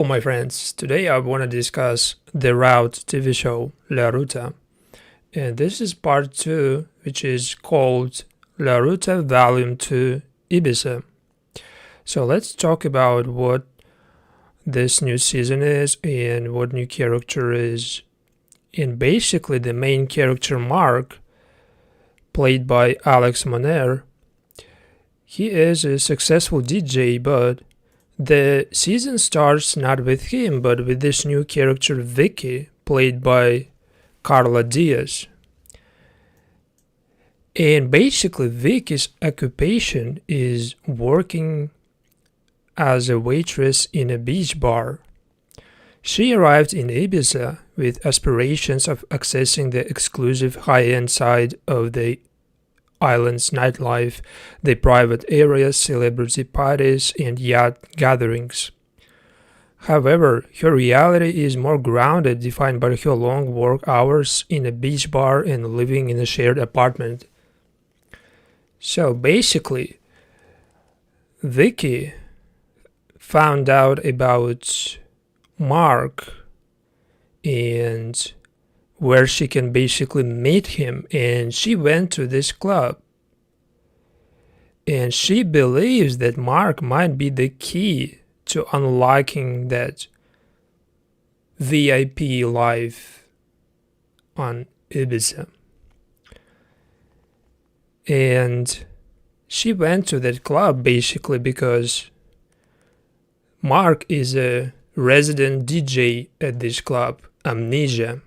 Hello, my friends. Today I want to discuss the Route TV show La Ruta, and this is part 2, which is called La Ruta Volume 2 Ibiza. So let's talk about what this new season is and what new character is. And basically, the main character, Marc, played by Alex Moner, he is a successful DJ, but the season starts not with him, but with this new character, Vicky, played by Carla Diaz. And basically, Vicky's occupation is working as a waitress in a beach bar. She arrived in Ibiza with aspirations of accessing the exclusive high-end side of the island's nightlife, the private areas, celebrity parties, and yacht gatherings. However, her reality is more grounded, defined by her long work hours in a beach bar and living in a shared apartment. So basically, Vicky found out about Marc and where she can basically meet him, and she went to this club, and she believes that Marc might be the key to unlocking that VIP life on Ibiza. And she went to that club basically because Marc is a resident DJ at this club, Amnesia,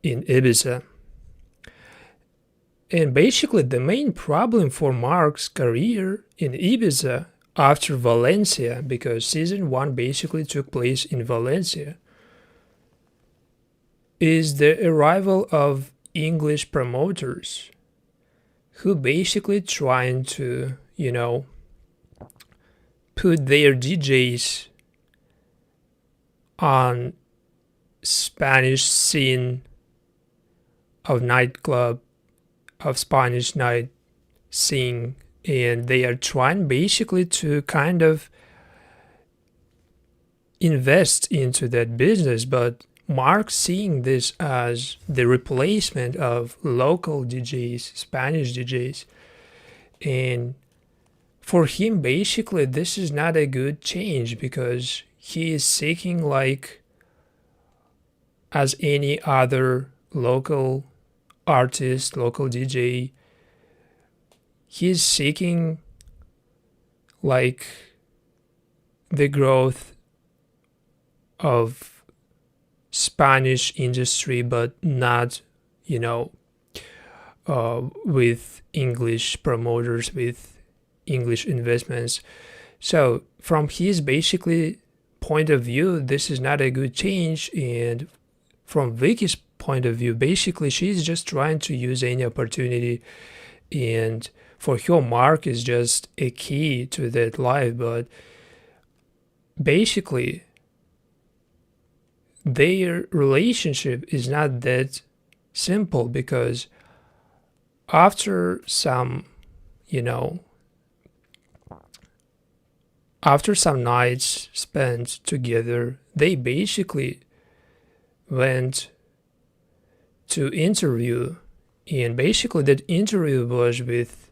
in Ibiza. And basically the main problem for Marc's career in Ibiza after Valencia, because season 1 basically took place in Valencia, is the arrival of English promoters who basically trying to, put their DJs on Spanish scene of nightclub, of Spanish night scene, and they are trying basically to kind of invest into that business. But Marc seeing this as the replacement of local DJs, Spanish DJs, and for him basically this is not a good change because he is seeking, like as any other local artist, local DJ, he's seeking like the growth of Spanish industry, but not, with English promoters, with English investments. So from his basically point of view, this is not a good change, and from Vicky's point of view, basically she's just trying to use any opportunity, and for her Marc is just a key to that life. But basically their relationship is not that simple because after some nights spent together, they basically went to interview, and basically that interview was with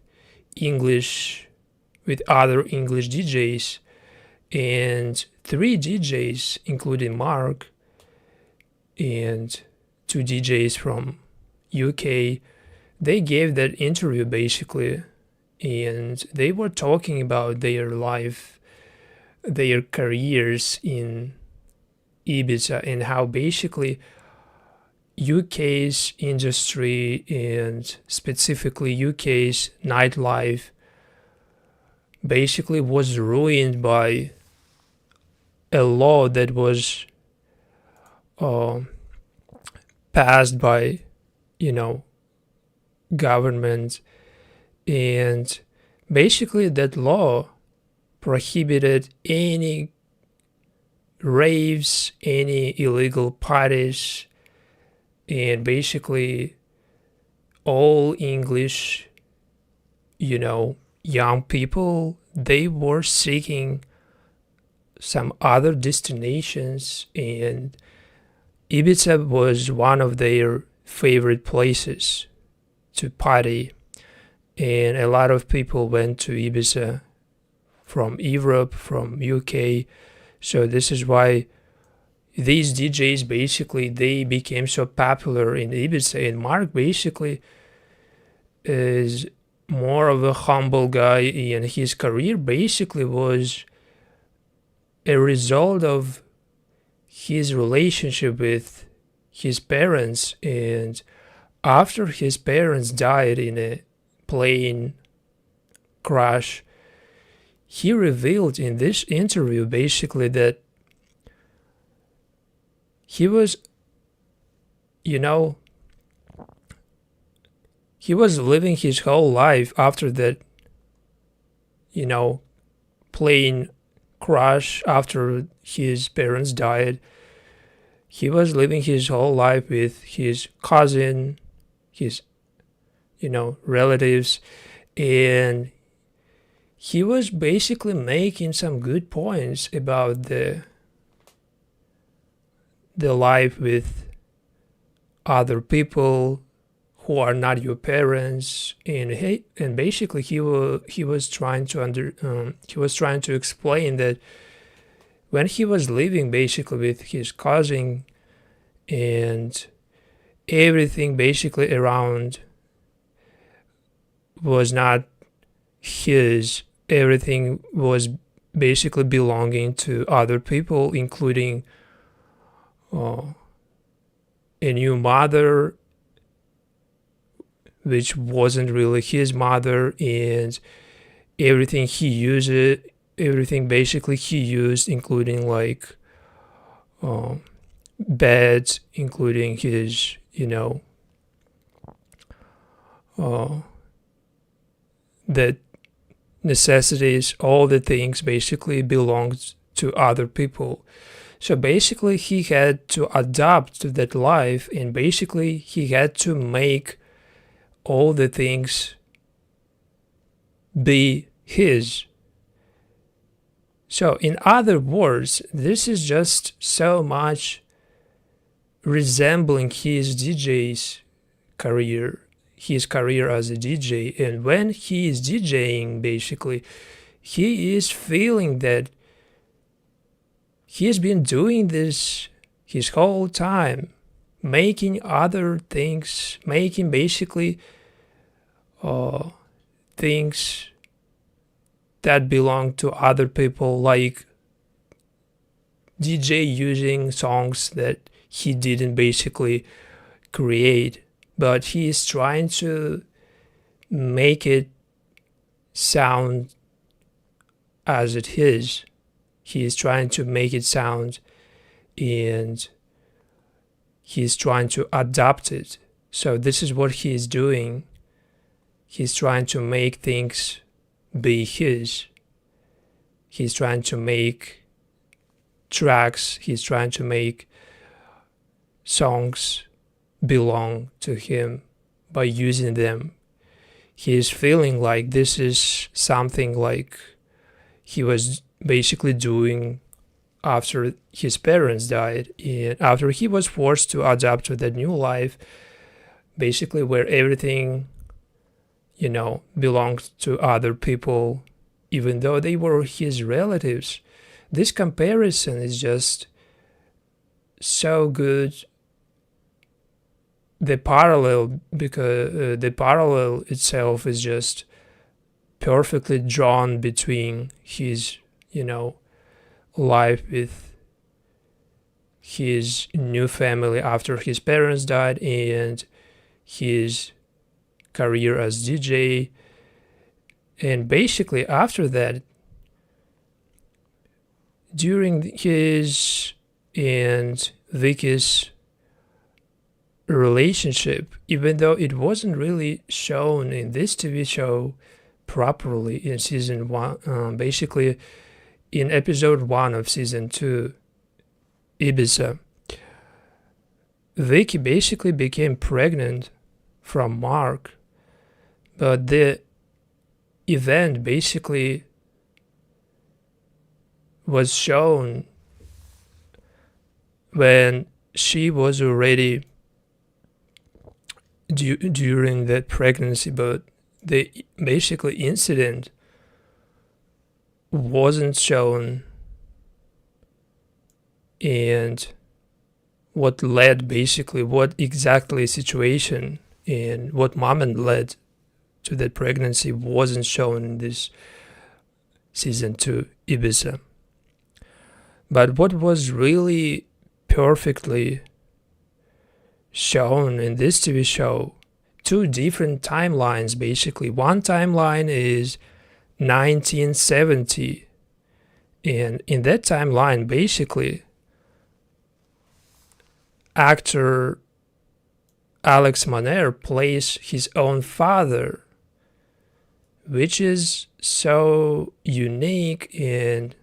other English DJs, and 3 DJs including Marc and 2 DJs from UK. They gave that interview basically, and they were talking about their life, their careers in Ibiza, and how basically UK's industry and specifically UK's nightlife basically was ruined by a law that was passed by government, and basically that law prohibited any raves, any illegal parties, and basically all English, young people, they were seeking some other destinations, and Ibiza was one of their favorite places to party. And a lot of people went to Ibiza from Europe, from UK. So this is why these DJs basically they became so popular in Ibiza. And Marc basically is more of a humble guy, and his career basically was a result of his relationship with his parents. And after his parents died in a plane crash, he revealed in this interview basically that he was, he was living his whole life after that, plane crash, after his parents died. He was living his whole life with his cousin, his, relatives, and he was basically making some good points about the life with other people who are not your parents, and basically he was trying to explain that when he was living basically with his cousin, and everything basically around was not his, everything was basically belonging to other people, including a new mother, which wasn't really his mother, and everything basically he used, including like beds, including his, the necessities, all the things basically belonged to other people. So basically he had to adapt to that life, and basically he had to make all the things be his. So in other words, this is just so much resembling his DJ's career, his career as a DJ. And when he is DJing, basically, he is feeling that he has been doing this his whole time, making other things, making basically things that belong to other people, like DJ using songs that he didn't basically create, but he is trying to make it sound as it is. He is trying to make it sound, and he's trying to adapt it. So this is what he is doing. He's trying to make things be his. He's trying to make tracks. He's trying to make songs belong to him by using them. He is feeling like this is something like he was basically doing after his parents died, and after he was forced to adapt to that new life, basically where everything, belonged to other people, even though they were his relatives. This comparison is just so good. The parallel, because the parallel itself is just perfectly drawn between his, life with his new family after his parents died, and his career as DJ. And basically after that, during his and Vicky's relationship, even though it wasn't really shown in this TV show properly in season 1, basically in episode 1 of season 2, Ibiza, Vicky basically became pregnant from Marc, but the event basically was shown when she was already during that pregnancy, but the basically incident wasn't shown, and what exactly situation and what moment led to that pregnancy wasn't shown in this season 2 Ibiza. But what was really perfectly shown in this TV show, two different timelines basically. One timeline is 1970, and in that timeline basically actor Alex Moner plays his own father, which is so unique and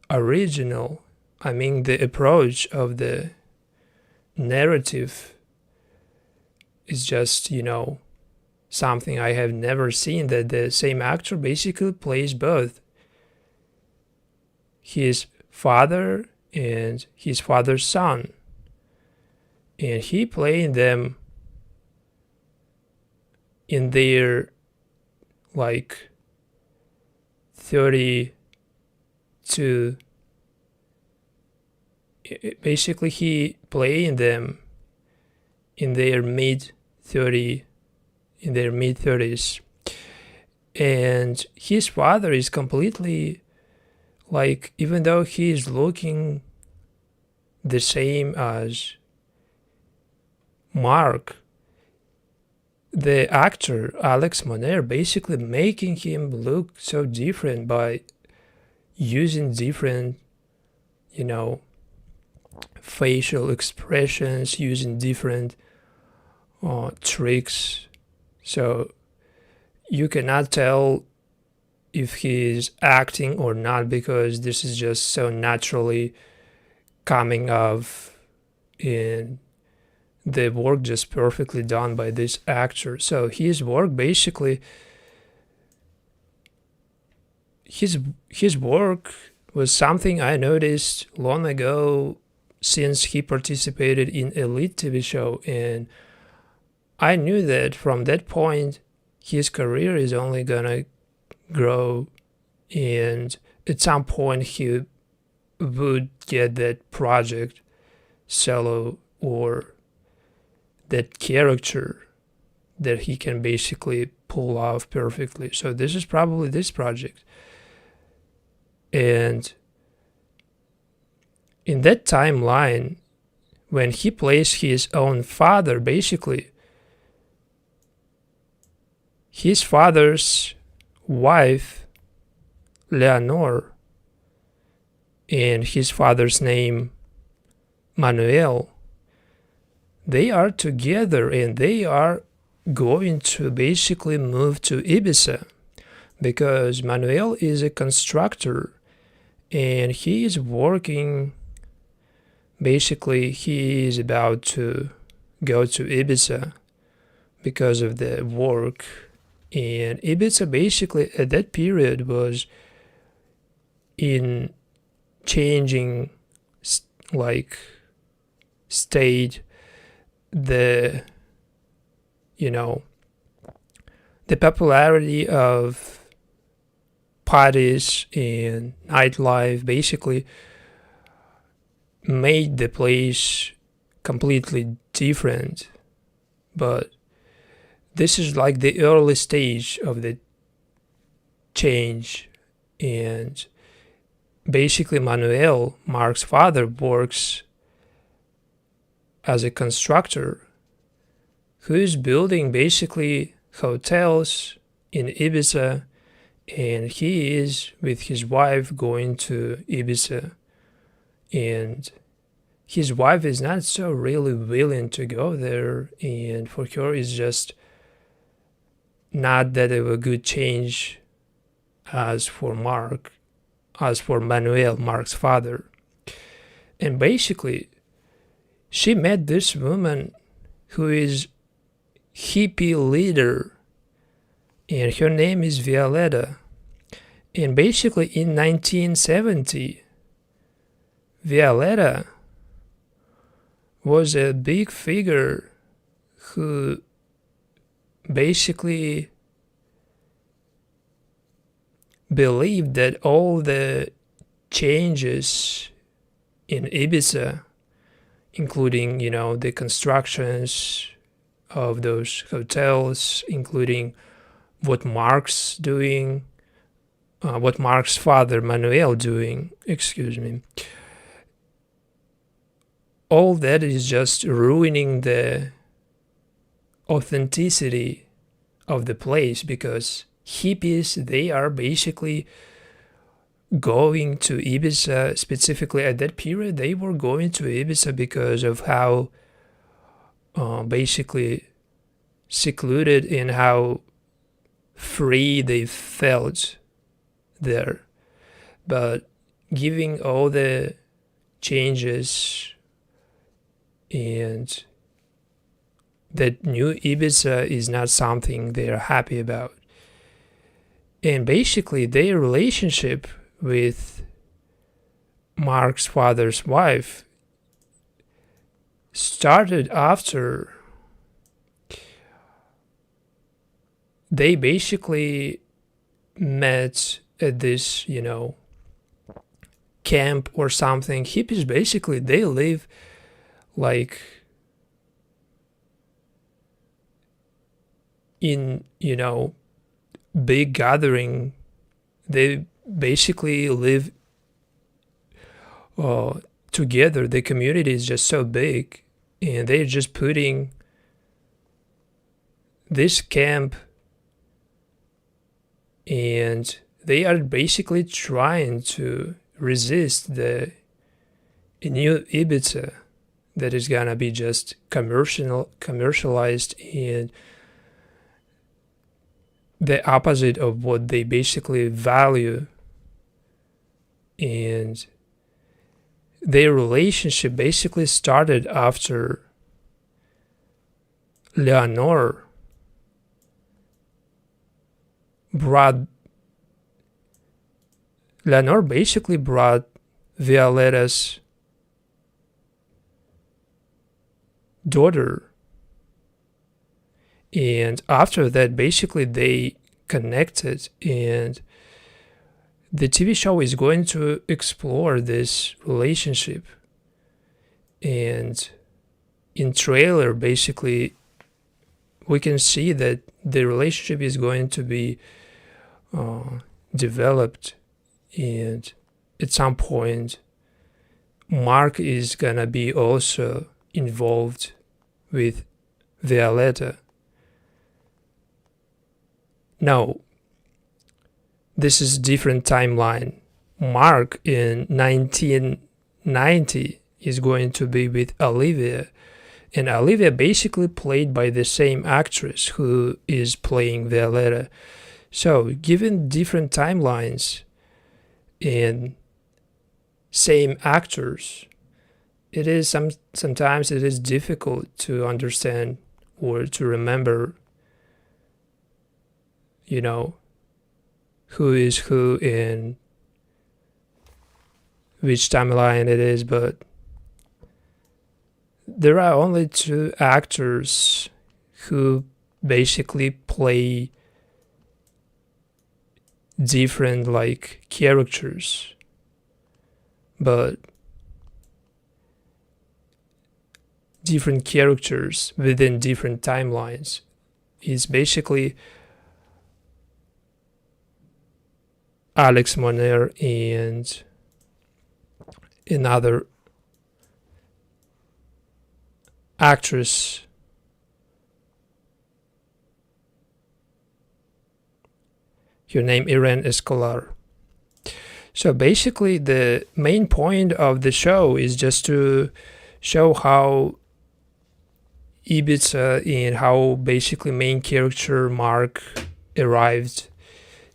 original. I mean, the approach of the narrative is just, something I have never seen, that the same actor basically plays both his father and his father's son. And he played them in their 32. Basically, he played them in their mid 30s, and his father is completely even though he is looking the same as Marc, the actor Alex Moner basically making him look so different by using different, facial expressions, using different tricks. So you cannot tell if he is acting or not, because this is just so naturally coming off in the work, just perfectly done by this actor. So his work basically, his work was something I noticed long ago, since he participated in Elite TV show, and I knew that from that point his career is only gonna grow, and at some point he would get that project solo, or that character that he can basically pull off perfectly. So this is probably this project. And in that timeline, when he plays his own father, basically his father's wife, Leonor, and his father's name, Manuel, they are together, and they are going to basically move to Ibiza, because Manuel is a constructor and he is working. Basically, he is about to go to Ibiza because of the work. And Ibiza basically at that period was in changing state. The popularity of parties and nightlife basically made the place completely different. But this is the early stage of the change. And basically Manuel, Marc's father, works as a constructor who is building basically hotels in Ibiza, and he is with his wife going to Ibiza, and his wife is not so really willing to go there, and for her it's just not that of a good change as for Manuel, Marc's father. And basically she met this woman who is hippie leader, and her name is Violetta. And basically in 1970, Violeta was a big figure who basically believed that all the changes in Ibiza, including, the constructions of those hotels, including what Marc's doing, what Marc's father Manuel doing, all that is just ruining the authenticity of the place, because hippies, they are basically going to Ibiza. Specifically at that period, they were going to Ibiza because of how basically secluded and how free they felt there. But giving all the changes and that new Ibiza is not something they are happy about. And basically their relationship with Marc's father's wife started after they basically met at this, camp or something. Hippies, basically, they live like in, big gathering. They basically live together. The community is just so big, and they're just putting this camp, and they are basically trying to resist the new Ibiza that is gonna be just commercialized and the opposite of what they basically value. And their relationship basically started after Leonor basically brought Violeta's daughter, and after that basically they connected, and the TV show is going to explore this relationship. And in trailer basically we can see that the relationship is going to be developed, and at some point Marc is gonna be also involved with Violeta. Now, this is different timeline. Marc in 1990 is going to be with Olivia, and Olivia basically played by the same actress who is playing Violeta. So, given different timelines and same actors, it is sometimes it is difficult to understand or to remember, who is who and which timeline it is. But there are only two actors who basically play different characters, but different characters within different timelines. Is basically Alex Moner and another actress, her name Irene Escolar. So basically the main point of the show is just to show how Ibiza and how basically main character Marc arrived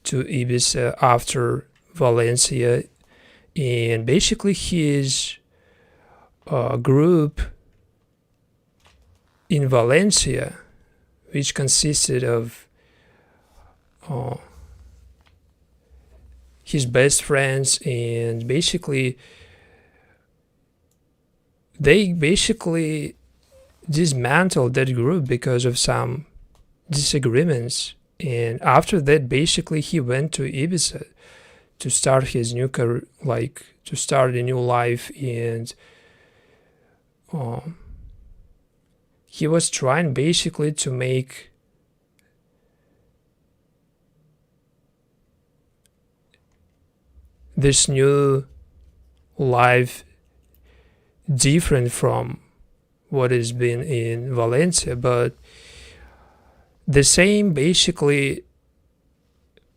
to Ibiza after Valencia, and basically his group in Valencia, which consisted of his best friends and basically they basically dismantled that group because of some disagreements. And after that, basically, he went to Ibiza to start his new career, like to start a new life. And he was trying basically to make this new life different from what has been in Valencia, but the same basically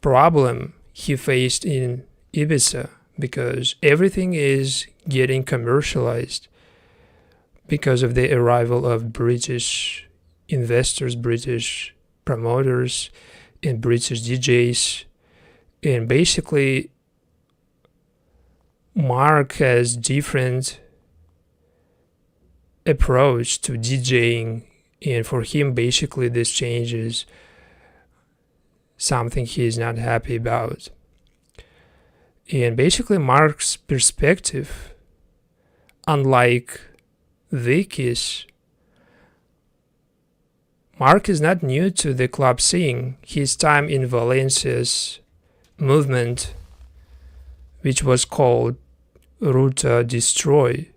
problem he faced in Ibiza, because everything is getting commercialized because of the arrival of British investors, British promoters, and British DJs. And basically Marc has different approach to DJing, and for him basically this changes something he is not happy about. And basically Marc's perspective, unlike Vicky's, Marc is not new to the club scene. His time in Valencia's movement, which was called Ruta Destroy,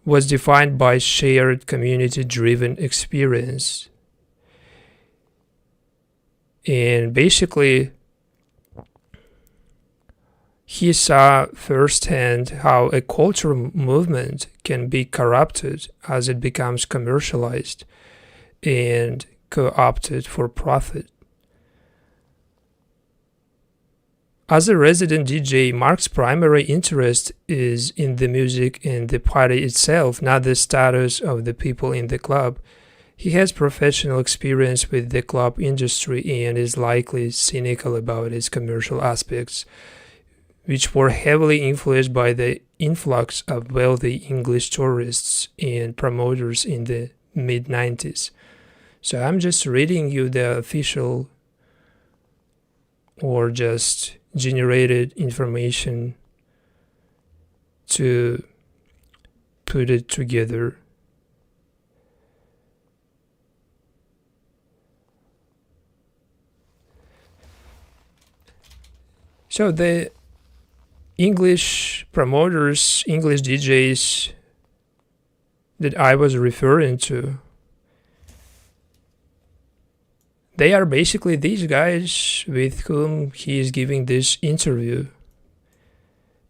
was defined by shared community-driven experience. And basically, he saw firsthand how a cultural movement can be corrupted as it becomes commercialized and co-opted for profit. As a resident DJ, Marc's primary interest is in the music and the party itself, not the status of the people in the club. He has professional experience with the club industry and is likely cynical about its commercial aspects, which were heavily influenced by the influx of wealthy English tourists and promoters in the mid-90s. So I'm just reading you the official or just generated information to put it together. So the English promoters, English DJs that I was referring to, they are basically these guys with whom he is giving this interview.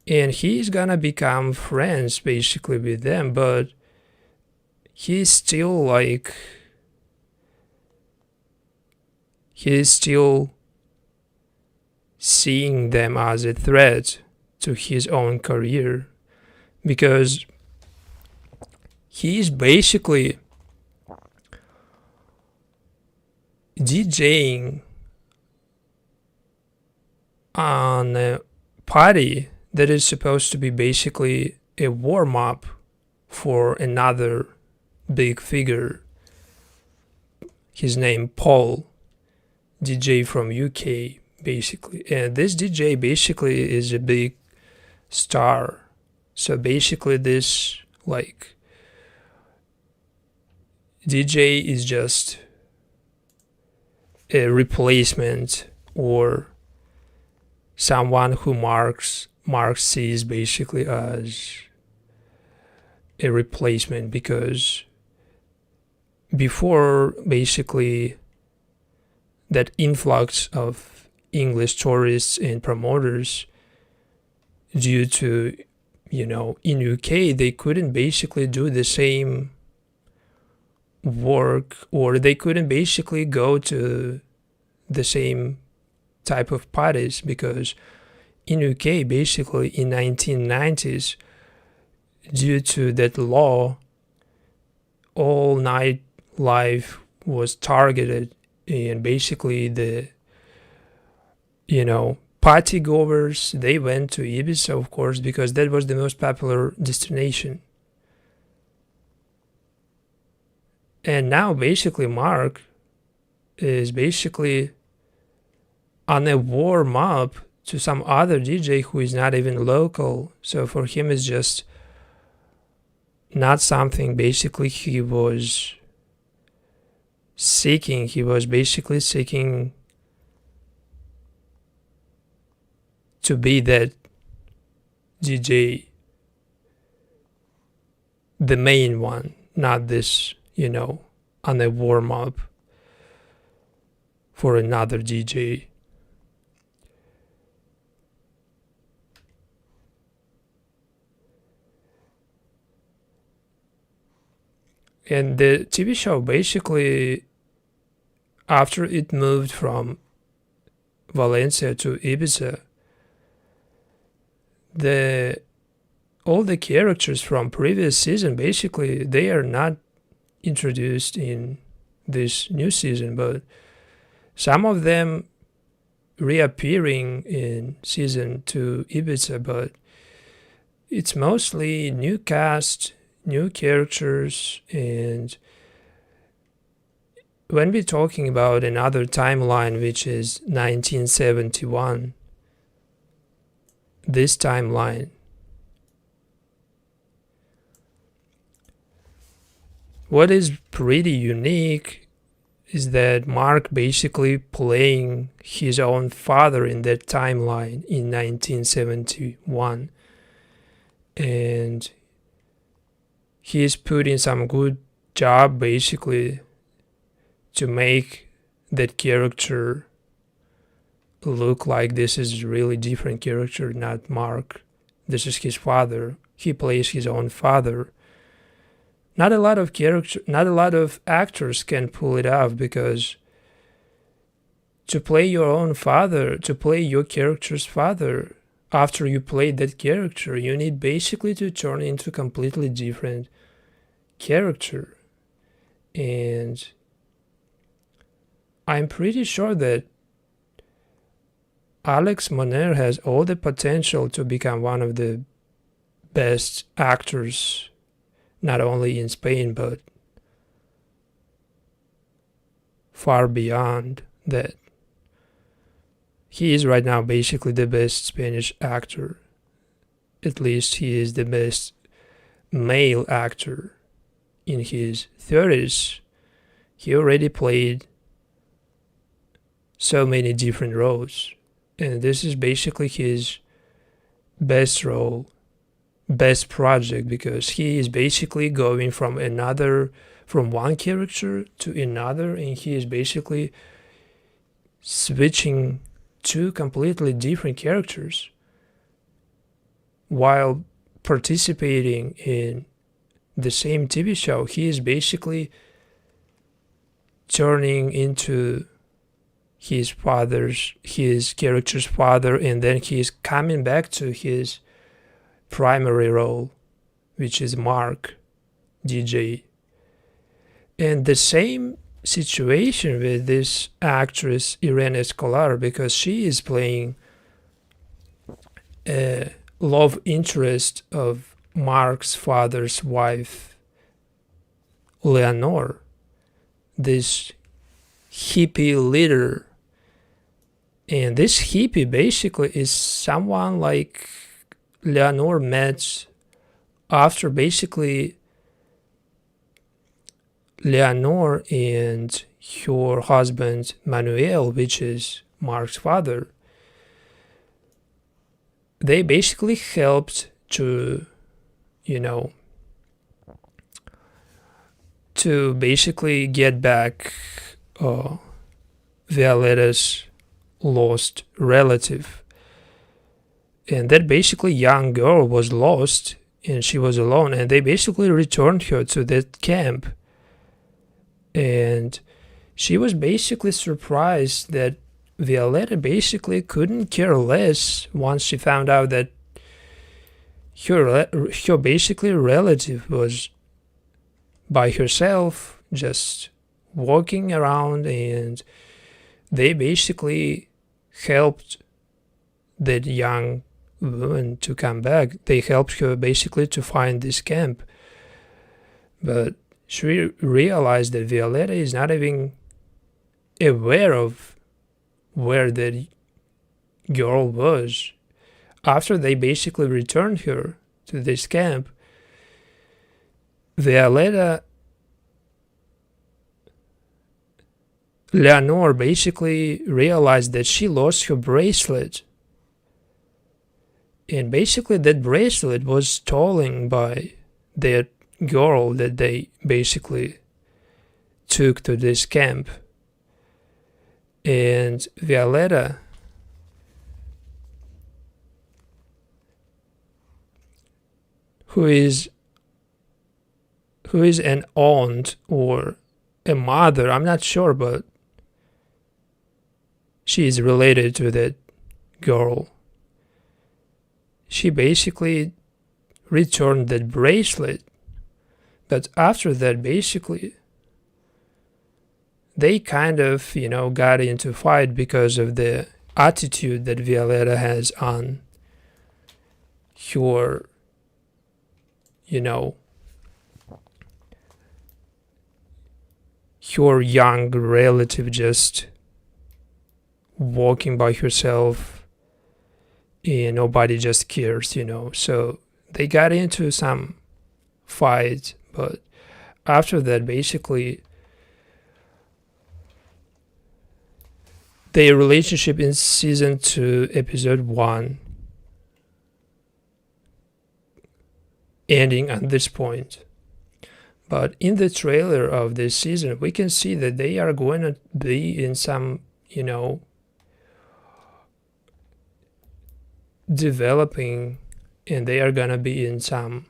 And he's gonna become friends basically with them, but he's still seeing them as a threat to his own career, because he's basically DJing on a party that is supposed to be basically a warm-up for another big figure. His name Paul, DJ from UK basically, and this DJ basically is a big star. So basically this DJ is just a replacement or someone who Marc sees basically as a replacement, because before basically that influx of English tourists and promoters, due to, in UK they couldn't basically do the same work, or they couldn't basically go to the same type of parties, because in UK basically in 1990s, due to that law, all night life was targeted, and basically the party goers, they went to Ibiza, of course, because that was the most popular destination. And now basically Marc is basically on a warm-up to some other DJ who is not even local. So for him it's just not something basically he was seeking. He was basically seeking to be that DJ, the main one, not this, on a warm-up for another DJ. And the TV show basically, after it moved from Valencia to Ibiza, all the characters from previous season, basically, they are not introduced in this new season, but some of them reappearing in season 2 Ibiza, but it's mostly new cast, new characters. And when we're talking about another timeline, which is 1971, this timeline, what is pretty unique is that Marc basically playing his own father in that timeline in 1971, and he's putting some good job basically to make that character look like this is really different character, not Marc. This is his father. He plays his own father. Not a lot of actors can pull it off, because to play your own father, to play your character's father, after you play that character, you need basically to turn into a completely different character. And I'm pretty sure that Alex Moner has all the potential to become one of the best actors, not only in Spain, but far beyond that. He is right now basically the best Spanish actor. At least he is the best male actor in his 30s. He already played so many different roles, and this is basically his best role, best project, because he is basically going from one character to another, and he is basically switching two completely different characters while participating in the same TV show. He is basically turning into his character's father, and then he is coming back to his primary role, which is Marc, DJ. And the same situation with this actress Irene Escolar, because she is playing a love interest of Marc's father's wife, Leonor, this hippie leader. And this hippie basically is someone like Leonor met after basically Leonor and her husband Manuel, which is Marc's father, they basically helped to basically get back Violetta's lost relative. And that basically young girl was lost and she was alone, and they basically returned her to that camp. And she was basically surprised that Violetta basically couldn't care less once she found out that her basically relative was by herself, just walking around, and they basically helped that young woman to come back. They helped her basically to find this camp. But she realized that Violetta is not even aware of where that girl was. After they basically returned her to this camp, Leonore basically realized that she lost her bracelet. And basically that bracelet was stolen by that girl that they basically took to this camp. And Violetta who is an aunt or a mother, I'm not sure, but she is related to that girl. She basically returned that bracelet, but after that, basically, they kind of, got into a fight because of the attitude that Violetta has on her, her young relative just walking by herself and nobody just cares, So they got into some fight, but after that, basically, their relationship in season 2, episode 1, ending at this point. But in the trailer of this season, we can see that they are going to be in some, developing, and they are going to be in some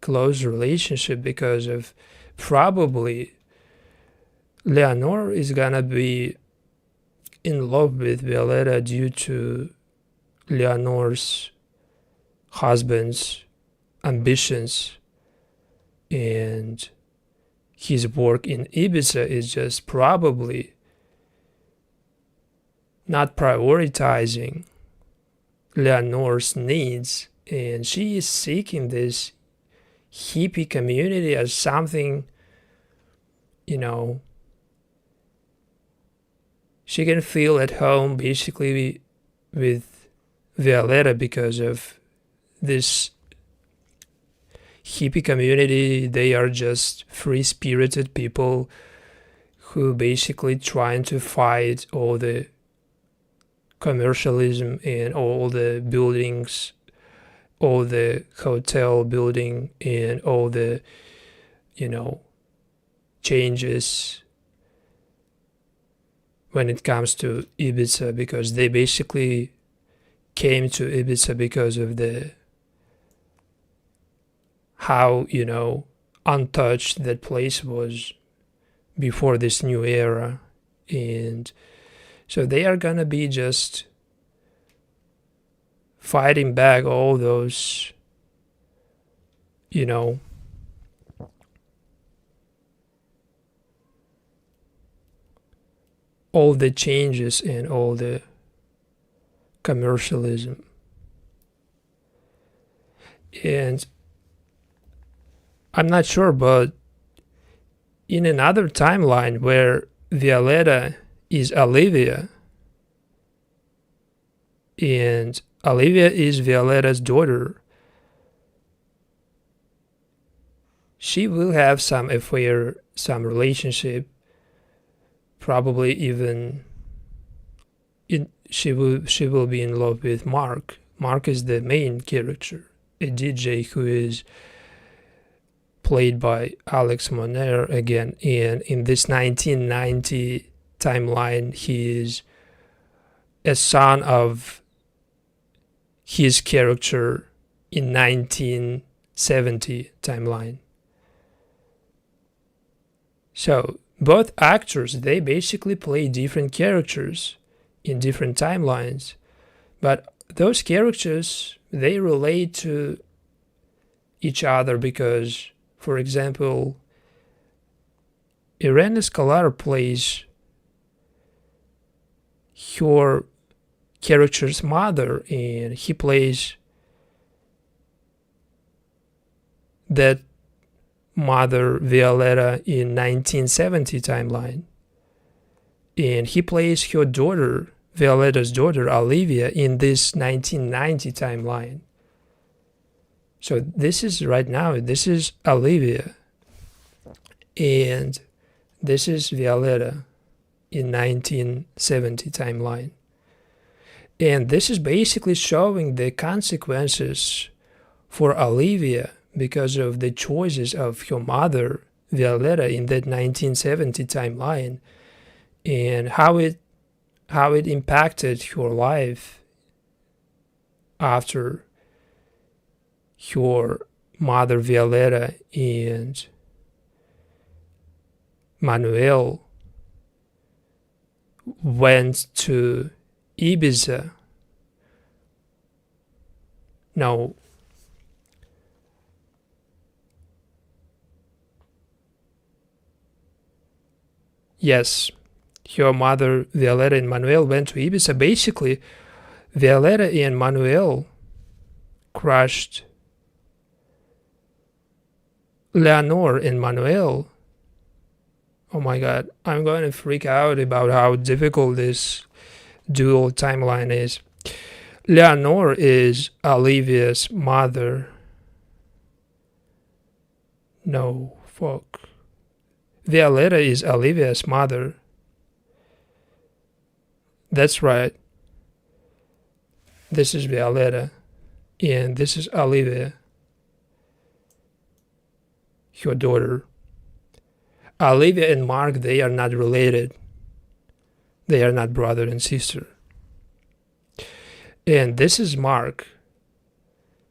close relationship because of probably Leonore is going to be in love with Violetta due to Leonore's husband's ambitions, and his work in Ibiza is just probably not prioritizing Leonore's needs, and she is seeking this hippie community as something, she can feel at home basically with Violetta because of this hippie community. They are just free-spirited people who basically trying to fight all the commercialism and all the buildings, all the hotel building and all the, changes when it comes to Ibiza, because they basically came to Ibiza because of the how, untouched that place was before this new era. And so they are gonna be just fighting back all those, all the changes and all the commercialism. And I'm not sure, but in another timeline where Violetta is Olivia, and Olivia is Violetta's daughter, she will have some affair, some relationship, probably even she will be in love with Marc. Marc is the main character, a DJ who is played by Alex Moner again, and in this 1990 timeline, he is a son of his character in 1970 timeline. So both actors, they basically play different characters in different timelines, but those characters, they relate to each other because, for example, Irene Escolar plays her character's mother, and he plays that mother Violetta in 1970 timeline, and he plays her daughter, Violetta's daughter Olivia, in this 1990 timeline. So this is right now, this is Olivia, And this is Violetta in 1970 timeline. And this is basically showing the consequences for Olivia because of the choices of her mother, Violetta, in that 1970 timeline, and how it impacted her life after her mother Violetta and Manuel went to Ibiza. No. Yes, her mother Violetta and Manuel went to Ibiza. Basically, Violetta and Manuel crushed Leonor and Manuel. Oh my god, I'm going to freak out about how difficult this dual timeline is. Leonor is Olivia's mother. No, fuck. Violetta is Olivia's mother. That's right. This is Violetta, and this is Olivia, her daughter. Olivia and Marc, they are not related. They are not brother and sister. And this is Marc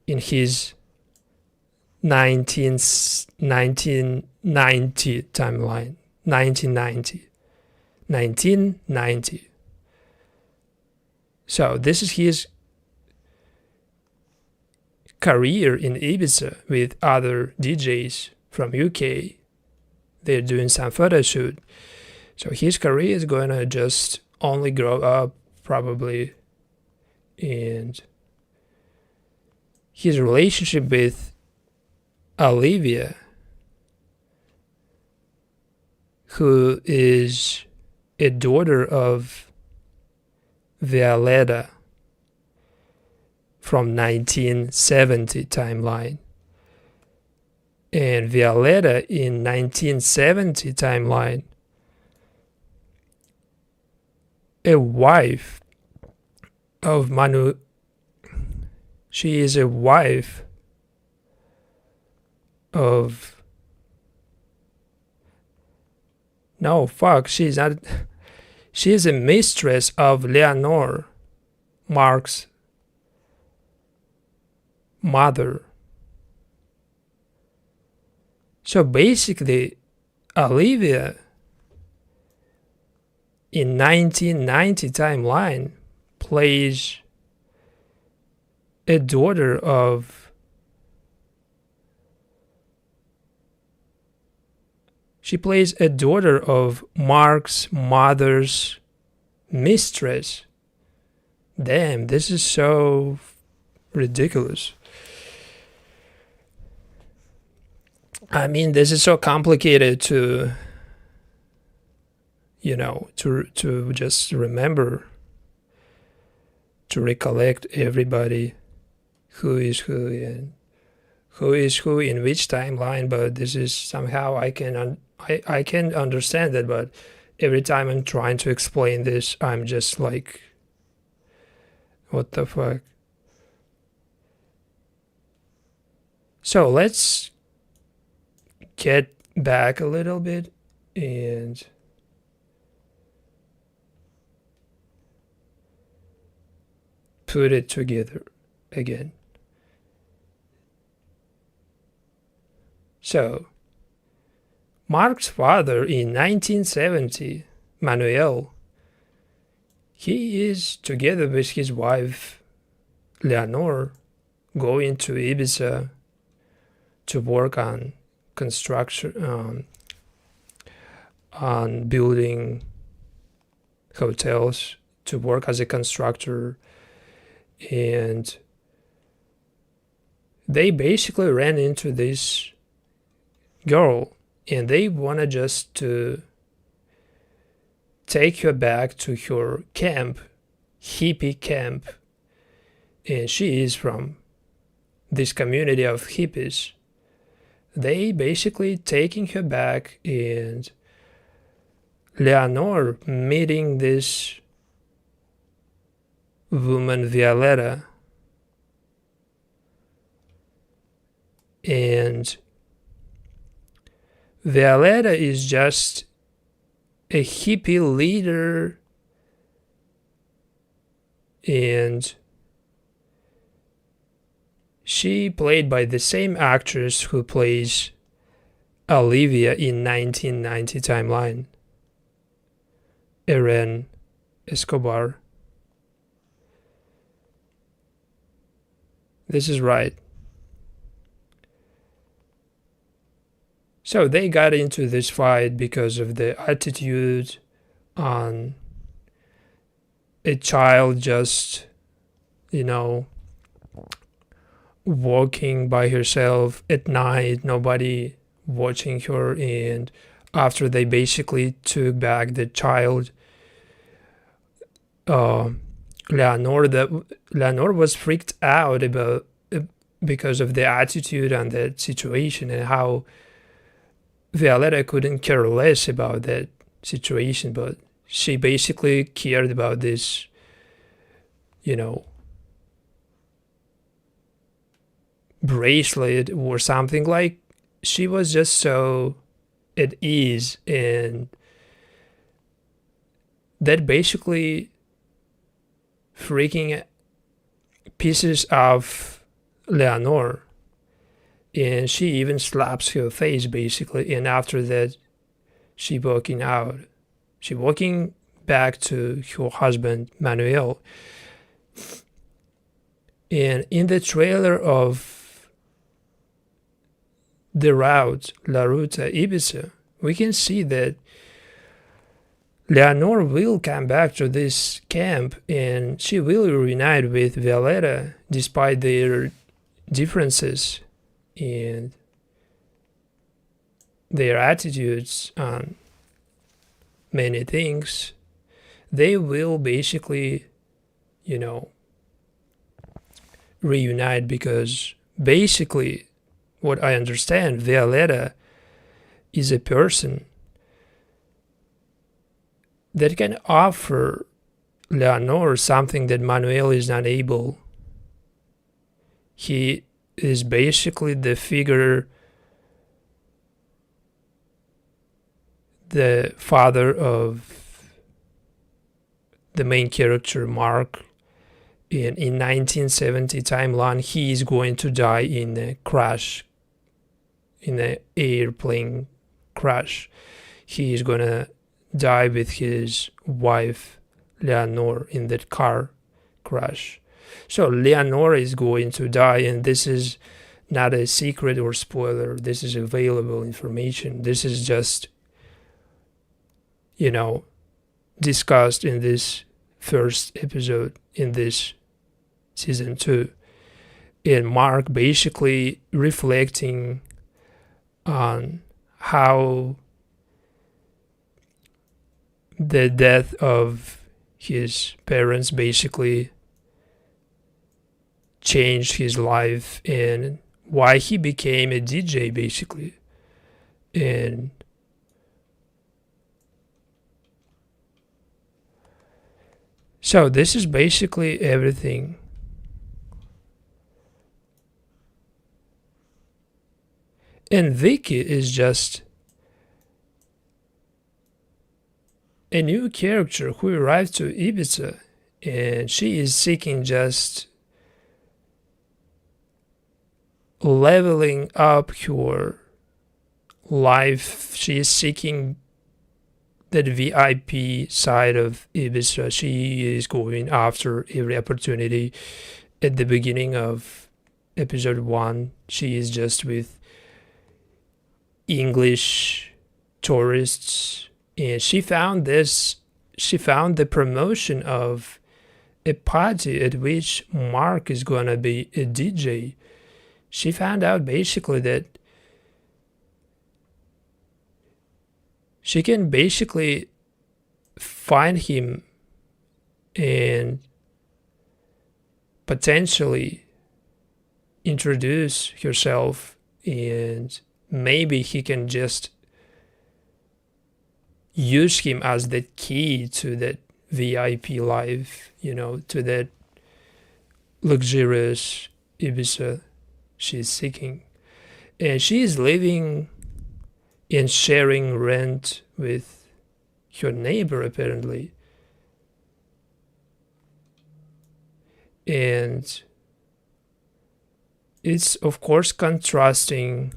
in his 1990 timeline. 1990. So this is his career in Ibiza with other DJs from UK. They're doing some photo shoot. So his career is going to just only grow up probably. And his relationship with Olivia, who is a daughter of Violetta from 1970 timeline. And Violetta in 1970 timeline, a wife of Manu. She is a wife of. No, fuck, she's not. She is a mistress of Leonor, Marc's mother. So basically, Olivia in 1990 timeline plays a daughter of. She plays a daughter of Marc's mother's mistress. Damn, this is so ridiculous. I mean, this is so complicated to, to just remember, to recollect everybody who is who and who is who in which timeline. But this is somehow I can understand it, but every time I'm trying to explain this, I'm just like, what the fuck? So let's get back a little bit and put it together again. So, Marc's father in 1970, Manuel, he is together with his wife, Leonor, going to Ibiza to work on construction, on building hotels, to work as a constructor, and they basically ran into this girl, and they wanted just to take her back to her camp, hippie camp, and she is from this community of hippies they basically taking her back, and Leonor meeting this woman Violetta, and Violetta is just a hippie leader, and she played by the same actress who plays Olivia in 1990 timeline, Eren Escobar. This is right. So they got into this fight because of the attitude on a child just, walking by herself at night, nobody watching her, and after they basically took back the child, Leonor was freaked out about because of the attitude and the situation, and how Violetta couldn't care less about that situation, but she basically cared about this, bracelet or something. Like, she was just so at ease, and that basically freaking pieces of Leonor, and she even slaps her face basically, and after that she walking back to her husband Manuel. And in the trailer of the route La Ruta Ibiza, we can see that Leonor will come back to this camp, and she will reunite with Violetta despite their differences and their attitudes on many things. They will basically, reunite, because basically, what I understand, Violetta is a person that can offer Leonor something that Manuel is not able. He is basically the figure, the father of the main character, Marc. And in 1970 timeline, he is going to die in a crash, in an airplane crash. He is gonna die with his wife Leonor in that car crash. So Leonor is going to die, and this is not a secret or spoiler. This is available information. This is just, discussed in this first episode in this season 2. And Marc basically reflecting on how the death of his parents basically changed his life, and why he became a DJ basically. And so this is basically everything. And Vicky is just a new character who arrived to Ibiza, and she is seeking just leveling up her life. She is seeking that VIP side of Ibiza. She is going after every opportunity. At the beginning of episode 1, she is just with English tourists, and she found the promotion of a party at which Marc is gonna be a DJ. She found out basically that she can basically find him and potentially introduce herself and maybe he can just use him as the key to that VIP life, to that luxurious Ibiza she's seeking. And she is living and sharing rent with her neighbor, apparently. And it's, of course, contrasting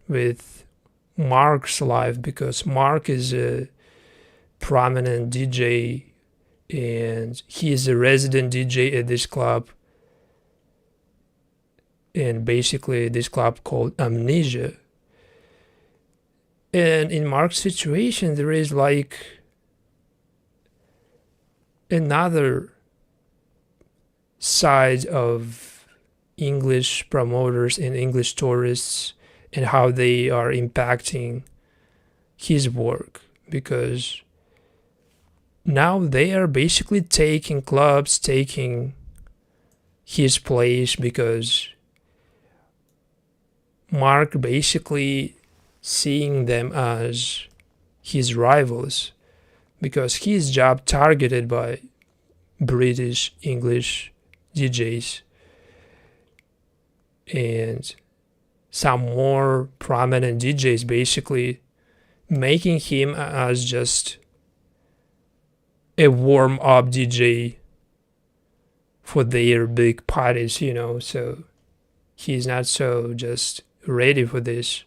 with Marc's life, because Marc is a prominent DJ and he is a resident DJ at this club. And basically this club called Amnesia. And in Marc's situation, there is like another side of English promoters and English tourists and how they are impacting his work, because now they are basically taking clubs, taking his place, because Marc basically seeing them as his rivals, because his job targeted by British English DJs and some more prominent DJs basically making him as just a warm-up DJ for their big parties, so he's not so just ready for this.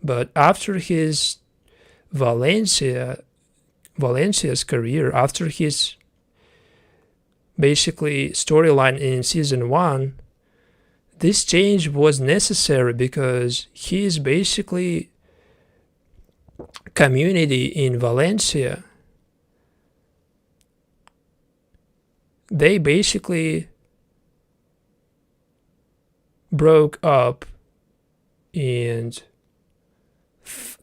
But after his Valencia's career, after his basically storyline in season 1, this change was necessary, because his basically community in Valencia, they basically broke up and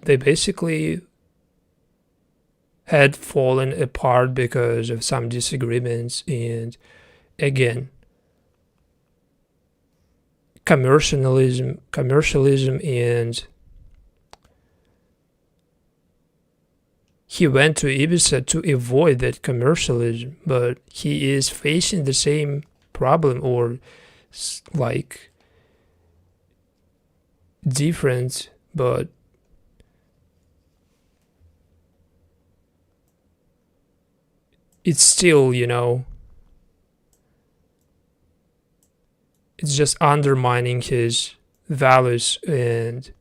they basically had fallen apart because of some disagreements, and again, commercialism, and he went to Ibiza to avoid that commercialism, but he is facing the same problem, or like different, but it's still, it's just undermining his values, and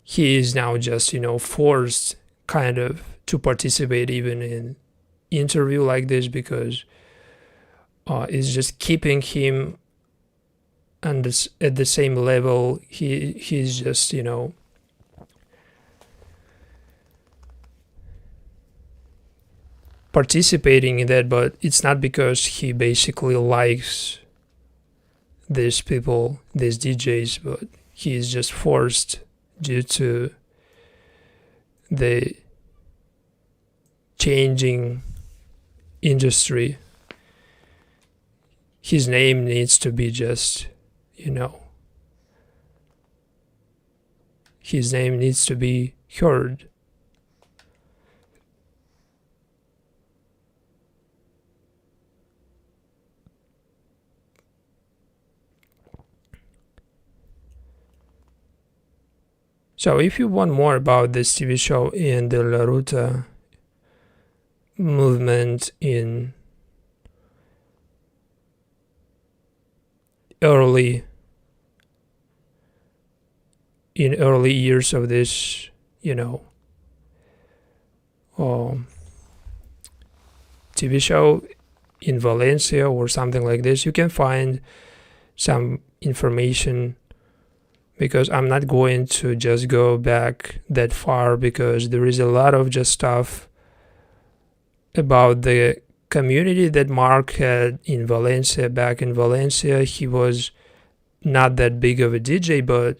he is now just, forced kind of to participate even in interview like this, because it's just keeping him at the same level. He's just, participating in that, but it's not because he basically likes these people, these DJs, but he is just forced due to the changing industry. His name needs to be just, his name needs to be heard. So if you want more about this TV show and the La Ruta movement in early years of this, TV show in Valencia or something like this, you can find some information, because I'm not going to just go back that far, because there is a lot of just stuff about the community that Marc had in Valencia. Back in Valencia, he was not that big of a DJ, but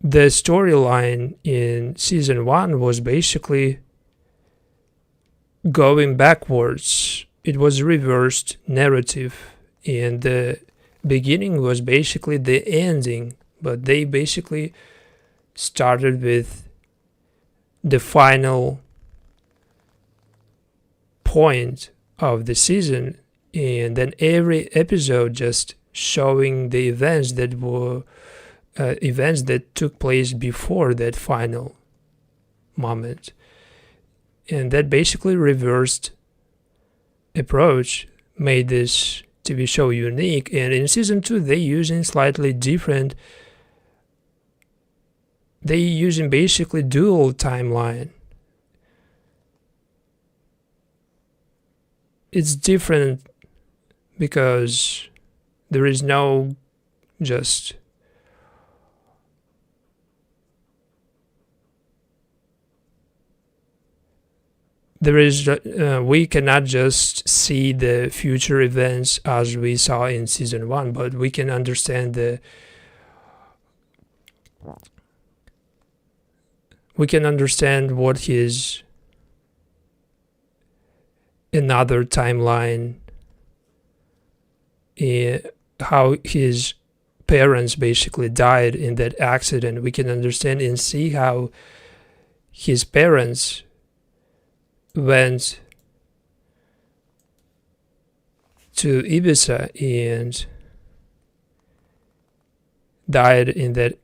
the storyline in season 1 was basically going backwards. It was reversed narrative, and the beginning was basically the ending, but they basically started with the final point of the season, and then every episode just showing the events that took place before that final moment. And that basically reversed approach made this TV show unique. And in season 2 they using slightly different, they using basically dual timeline. It's different because there is no just we cannot just see the future events as we saw in season 1, but we can understand what his another timeline, how his parents basically died in that accident. We can understand and see how his parents went to Ibiza and died in that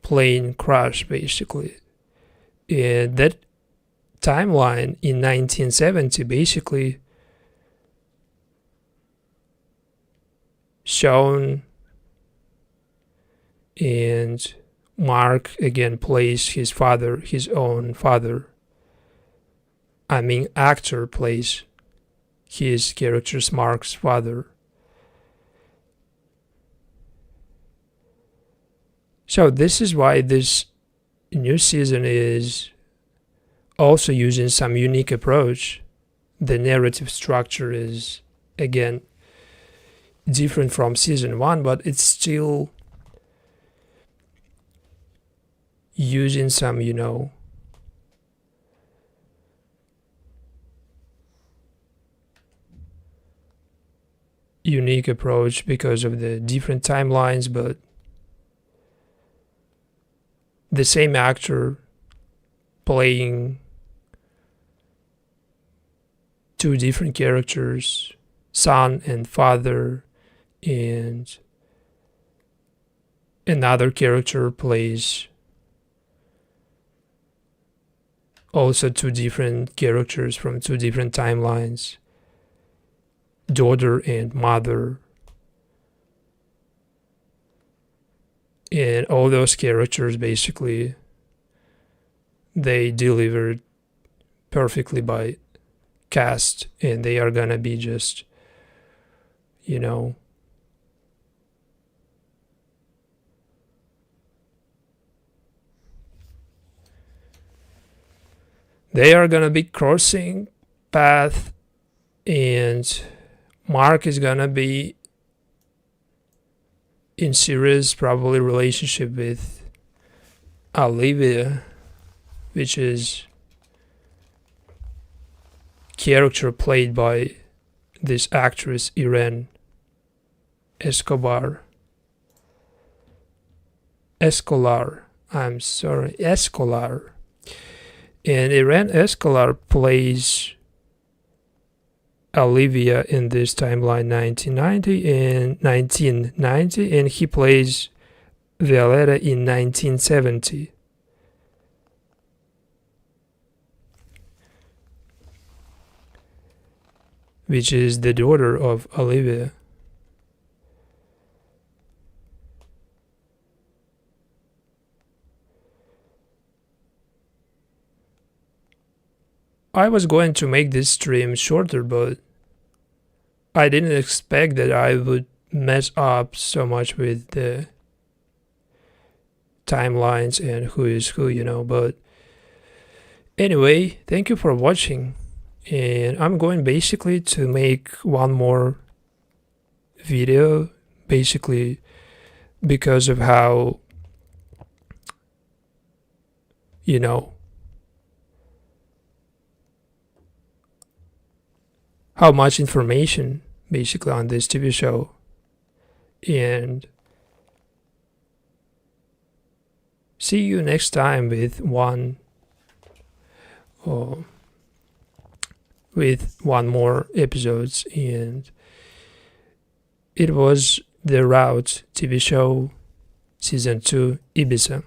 plane crash basically. And that timeline in 1970 basically shown, and Mark again plays his father, his own father. Actor plays his character's Mark's father. So this is why this new season is also using some unique approach. The narrative structure is again different from season 1, but it's still using some, unique approach because of the different timelines, but the same actor playing two different characters, son and father, and another character plays also two different characters from two different timelines, daughter and mother. And all those characters basically, they delivered perfectly by cast, and they are gonna be just, they are gonna be crossing path, and Mark is gonna be in serious probably relationship with Olivia, which is character played by this actress Irene Escolar. And Irene Escolar plays Olivia in this timeline 1990, and he plays Violetta in 1970. Which is the daughter of Olivia. I was going to make this stream shorter, but I didn't expect that I would mess up so much with the timelines and who is who, but anyway, thank you for watching. And I'm going basically to make one more video, basically because of how, how much information basically on this TV show. And see you next time with one more episodes. And it was the Route TV show season 2 Ibiza.